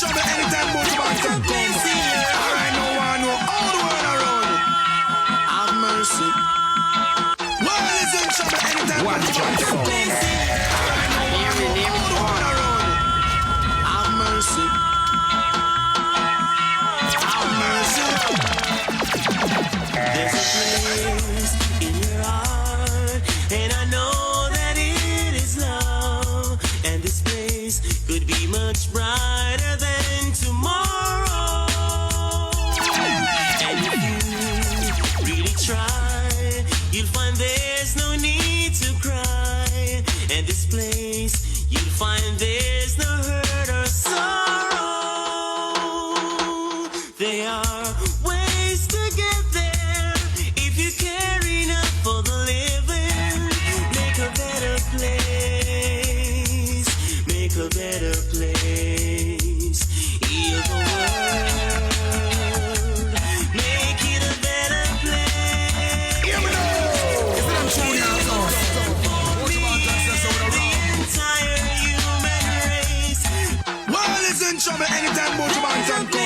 trouble anytime both man can come. Alright, no one know all the world around. Have mercy. World is in trouble anytime both man can come. Alright, no one know all the world around. Have mercy. Have mercy. There's a place in your heart, and I know that it is love. And this place could be much brighter than tomorrow. And if you really try, you'll find there's no need to cry. And this place, you'll find there's no hurt or sorrow. There are ways to get there if you care enough for the living. Make a better place. Make a better place. Heal the world. Make it a better place. Hear me now. Is it them true now? The entire human race. World is in trouble anytime both man can come.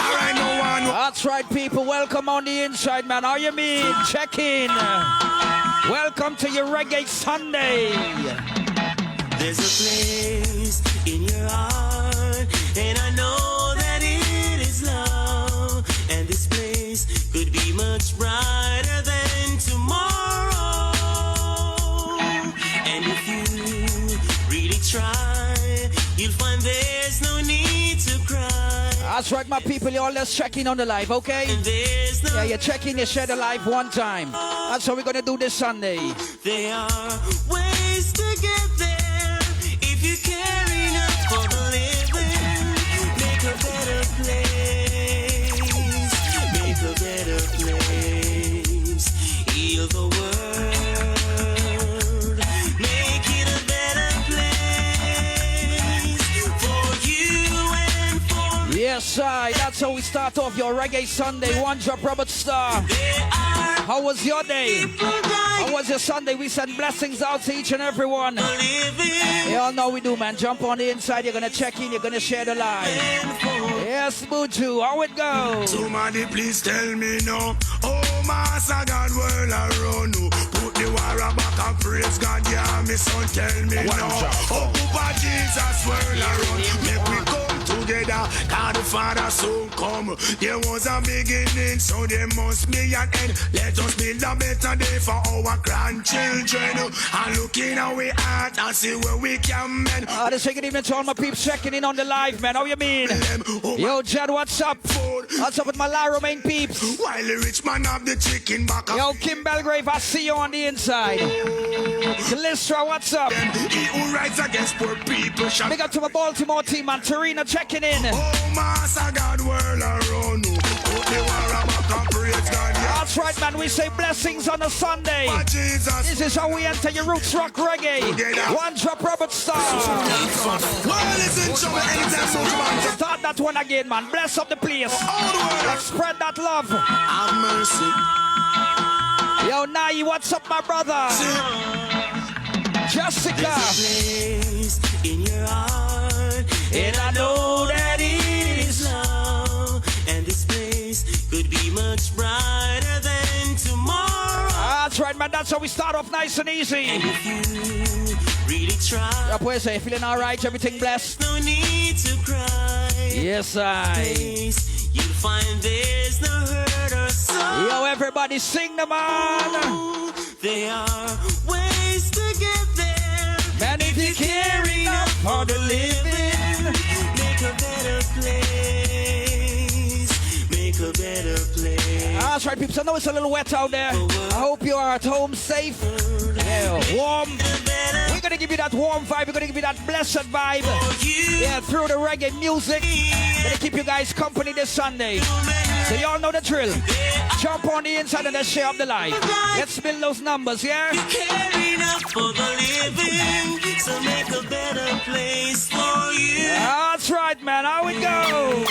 Alright, no one know. That's right, people. Welcome on the inside, man. How you mean? Check in. Welcome to your Reggae Sunday. There's a place in your heart, and I know that it is love. And this place could be much brighter than tomorrow. And if you really try, you'll find there's no need to cry. That's right, my people. You all let's check in on the live, okay? And there's no Yeah, you check in, you share the live one time. That's how we're gonna do this Sunday. There are ways to get there if you care enough for the living. Make a better place. Make a better place. Heal the world. Make it a better place for you and for me. Yes, I. That's how we start off your Reggae Sunday. One drop, Robert Starr. There are How was your day? people How dying was your Sunday? We send blessings out to each and every one. for living. You all know we do, man. Jump on the inside. You're gonna check in. You're gonna share the live. And for Yes, Buju. How it go? Somebody please tell me now. Oh, Master God, world around you. Put the war back and praise God. Yeah, me son, tell me now. Oh, Papa Jesus, world around. Make we come together. God the Father soon come. There was a beginning, so there must be an end. Let us build a better day for our grandchildren. And looking our way out and see where we can mend. This good evening to all my peeps checking in on the live, man. How you mean? Yo, Jed, what's up? What's up with my Lyra main peeps? While the rich man have the chicken back. Yo, Kim Belgrave, I see you on the inside. Glistra, what's up? He who rides against poor people shall. Big up to my Baltimore team, man. Tarina checking in. Oh, Master God, world around you. Put the war back and praise God. Yeah. That's right, man. We say blessings on a Sunday. For Jesus. This is how we enter your roots rock reggae. One drop, Robert Starr. World is in trouble anytime so man. Start that one again, man. Bless up the place. All the world. Let's spread that love. Have mercy. Yo, Nai, what's up, my brother? Jessica. place in your heart, and I know that it is love. And this place could be much brighter than tomorrow. That's right, man. That's how we start off nice and easy. And if you really try, Yeah, boys, are you feeling all right? Everything blessed? no need to cry. Yes, I. Place, you'll find there's no hurt or sorrow. Yo, everybody sing the man. There are ways to get there. Man, if you care enough for the living. Make a better place. Make a better place. That's right, people. I know it's a little wet out there. I hope you are at home safe. Yeah, warm. We're going to give you that warm vibe. We're going to give you that blessed vibe. Yeah, through the reggae music. Going to keep you guys company this Sunday. So you all know the drill. Jump on the inside and let's share up the live. Let's build those numbers, yeah? You care enough for the living, so make a better place for you. That's right, man. How it go?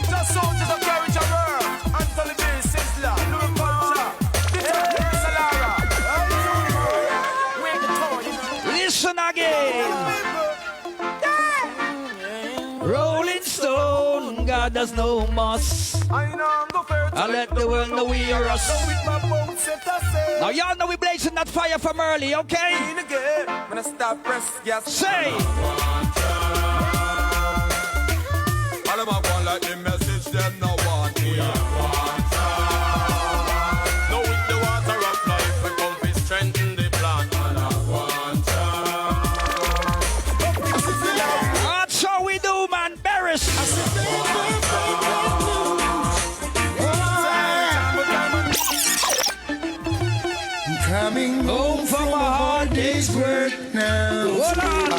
Just soldiers of courage and work. Anthony B. Sizzler, Louis Culture, Peter Salara. Wake the toy. Listen again. there's no must. I know I'm go first. I let the world know we are us. So with my boat set I say. Now y'all know we blazing that fire from early, okay? In again, when I stop press gas. Say! All of my one like the message, them no want me. No with the water of life, we come to strengthen the plan. That's how we do, man. Barris. Coming Home from a hard day's work. now. Hold on.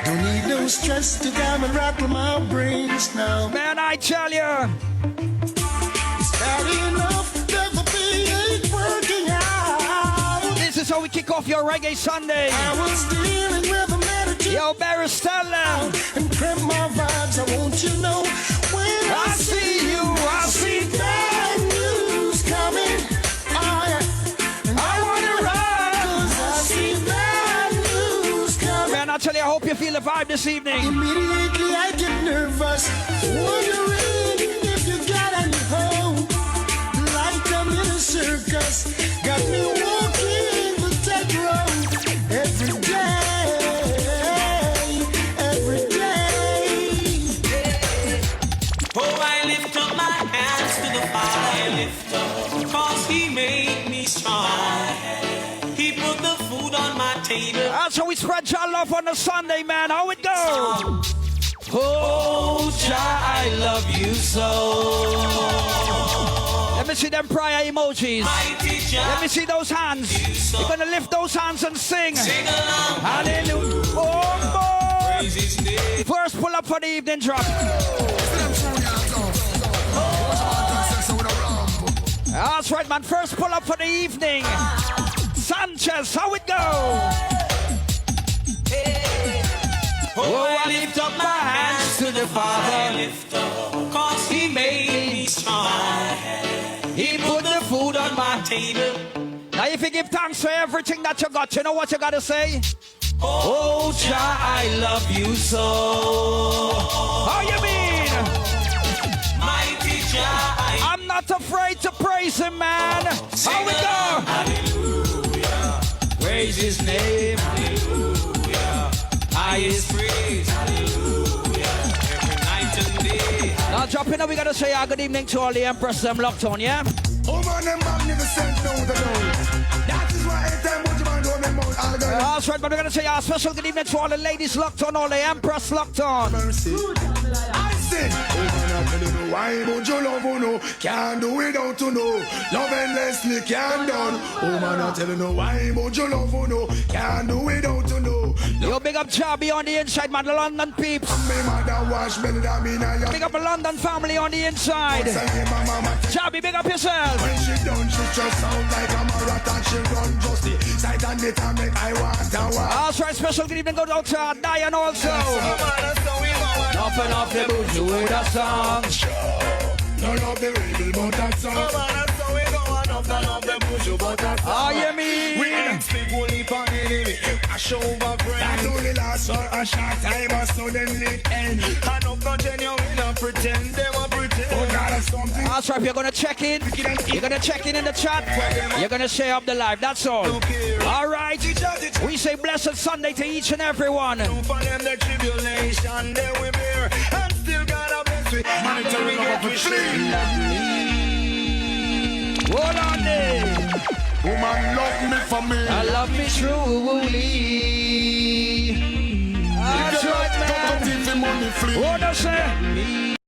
Don't need no stress to come and rattle my brains now. Man, I tell you. It's bad enough that the thing ain't working out. This is how we kick off your Reggae Sunday. I was dealing with a medicine Yo, Barris, tell them. and prep my vibes. I want you to know when I see you, I see bad news coming. Oh, yeah. And I wanna run. 'cause I see bad news coming. Man, I tell you, I hope you feel the vibe this evening. Immediately I get nervous, wondering if you got any hope. Like I'm in a circus, got me walking the tightrope every day, every day. Oh, I lift up my hands to the Father, I lift up, cause He made me strong. He put the food on my table. That's how we spread your love on a Sunday, man. How it go? Oh, Jah, I love you so. Let me see them prayer emojis. Mighty Let Jah, me see those hands. You're gonna lift those hands and sing. sing along, Hallelujah. Oh, boy. praise His name. First pull up for the evening drop. That's right, man. First pull up for the evening. Sanchez, how it go? Oh, I lift up my hands to the Father, I lift up, cause He made me strong. He put the food on my table. Now if you give thanks for everything that you got, you know what you gotta say? Oh, Jah, I love you so. How you mean? Mighty Jah, I'm not afraid to praise him, man. How we go? hallelujah, Praise his name. hallelujah, highest praise, hallelujah, every night and day. Now dropping up, we gotta say good evening to all the Empress them locked on, yeah? Oh man, them magnificent now the Lord. That is why every time what you man do, me mouth all the That's right, but we're gonna say a special good evening to all the ladies locked on, all the Empress locked on. mercy. I said, oh man, I tell you no, why would you love you no? Can't do without you no. Love endlessly can't done. Oh man, I tell you no, why would you love you no? Can't do without you no. Yo, big up Jabby on the inside, man, the London peeps. Me mother wash belly that me now. Big up the London family on the inside. Say my mama. Jabby, big up yourself. When she done, she just sound like a marathon. She run just the sight and the time make I want to walk. That's right, special good evening go out to Diane also. Nothing off the boot, you with a song. None of the rebel but that song. Oh, you mean? We ain't speak only for enemy. I show over friend. That only last for a short time or suddenly end. I don't know genuine, don't pretend. They won't pretend. Oh, God, that's something. That's right, you're gonna check in. You're gonna check in the chat. You're gonna share up the live, that's all. All right. We say blessed Sunday to each and every one. For them the tribulation they will bear. And still God a bless we. Monitoring up with sleep. Hold on there. Woman love me for me. I love me truly. That's right, man. Money free. What does say?